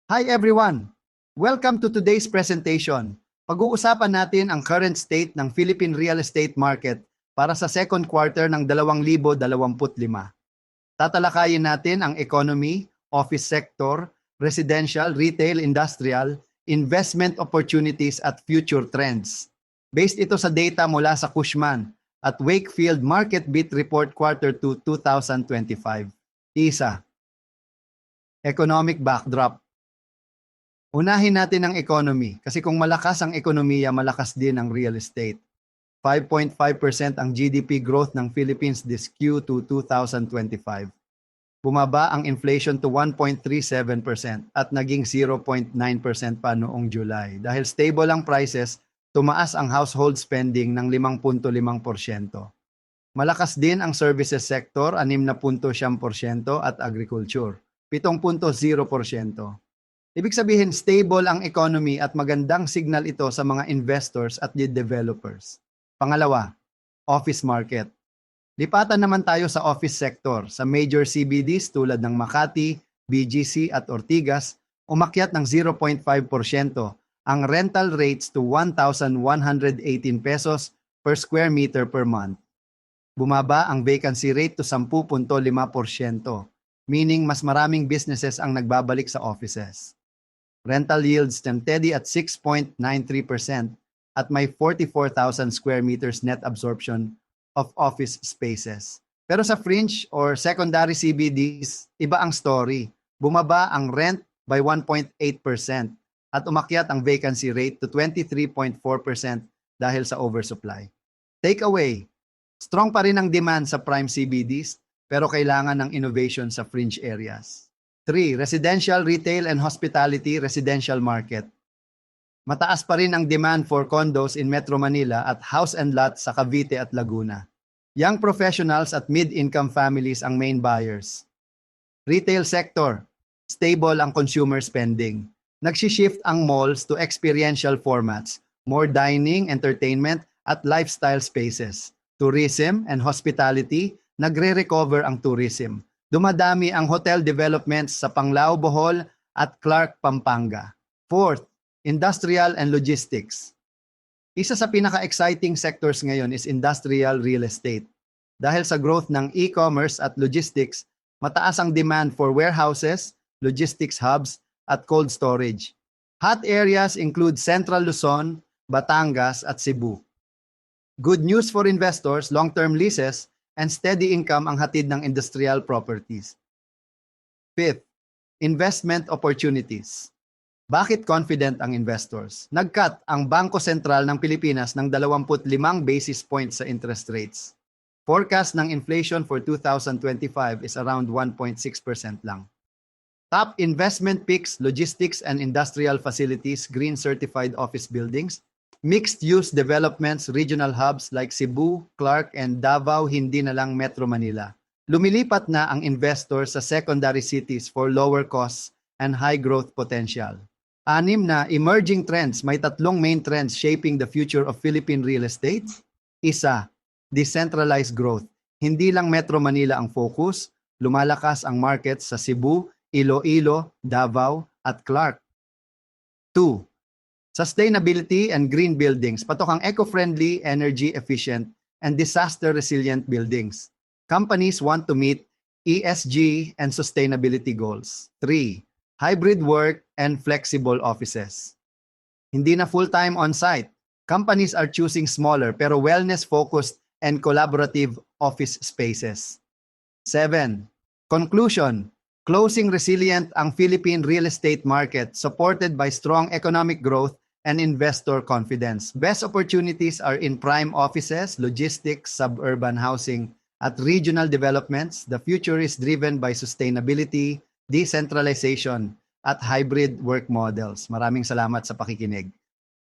Hi everyone! Welcome to today's presentation. Pag-uusapan natin ang current state ng Philippine real estate market para sa second quarter ng 2025. Tatalakayin natin ang economy, office sector, residential, retail, industrial, investment opportunities at future trends. Based ito sa data mula sa Cushman at Wakefield Market Beat Report Quarter 2 2025. Isa, economic backdrop. Unahin natin ang economy kasi kung malakas ang ekonomiya, malakas din ang real estate. 5.5% ang GDP growth ng Philippines this Q2 2025. Bumaba ang inflation to 1.37% at naging 0.9% pa noong July. Dahil stable ang prices, tumaas ang household spending ng 5.5%. Malakas din ang services sector, 6.7% at agriculture, 7.0%. Ibig sabihin, stable ang economy at magandang signal ito sa mga investors at developers. Pangalawa, office market. Lipatan naman tayo sa office sector. Sa major CBDs tulad ng Makati, BGC at Ortigas, umakyat ng 0.5% ang rental rates to 1,118 pesos per square meter per month. Bumaba ang vacancy rate to 10.5%, meaning mas maraming businesses ang nagbabalik sa offices. Rental yields steady at 6.93% at may 44,000 square meters net absorption of office spaces. Pero sa fringe or secondary CBDs, iba ang story. Bumaba ang rent by 1.8% at umakyat ang vacancy rate to 23.4% dahil sa oversupply. Takeaway, strong pa rin ang demand sa prime CBDs pero kailangan ng innovation sa fringe areas. 3. Residential, retail, and hospitality residential market. Mataas pa rin ang demand for condos in Metro Manila at house and lot sa Cavite at Laguna. Young professionals at mid-income families ang main buyers. Retail sector, stable ang consumer spending. Nagsishift ang malls to experiential formats, more dining, entertainment, at lifestyle spaces. Tourism and hospitality, nagre-recover ang tourism. Dumadami ang hotel developments sa Panglao, Bohol at Clark, Pampanga. 4. Industrial and logistics. Isa sa pinaka-exciting sectors ngayon is industrial real estate. Dahil sa growth ng e-commerce at logistics, mataas ang demand for warehouses, logistics hubs, at cold storage. Hot areas include Central Luzon, Batangas, at Cebu. Good news for investors, long-term leases, and steady income ang hatid ng industrial properties. 5. Investment opportunities. Bakit confident ang investors? Nag-cut ang Bangko Sentral ng Pilipinas ng 25 basis points sa interest rates. Forecast ng inflation for 2025 is around 1.6% lang. Top investment picks, logistics and industrial facilities, green certified office buildings, mixed-use developments, regional hubs like Cebu, Clark, and Davao, hindi na lang Metro Manila. Lumilipat na ang investors sa secondary cities for lower costs and high growth potential. 6 na emerging trends. May 3 main trends shaping the future of Philippine real estate. 1. Decentralized growth. Hindi lang Metro Manila ang focus, lumalakas ang markets sa Cebu, Iloilo, Davao, at Clark. 2. Sustainability and green buildings. Patok ang eco-friendly, energy-efficient, and disaster-resilient buildings. Companies want to meet ESG and sustainability goals. 3. Hybrid work and flexible offices. Hindi na full-time on-site. Companies are choosing smaller pero wellness-focused and collaborative office spaces. 7. Conclusion. Closing resilient ang Philippine real estate market supported by strong economic growth and investor confidence. Best opportunities are in prime offices, logistics, suburban housing, at regional developments. The future is driven by sustainability, decentralization, at hybrid work models. Maraming salamat sa pakikinig.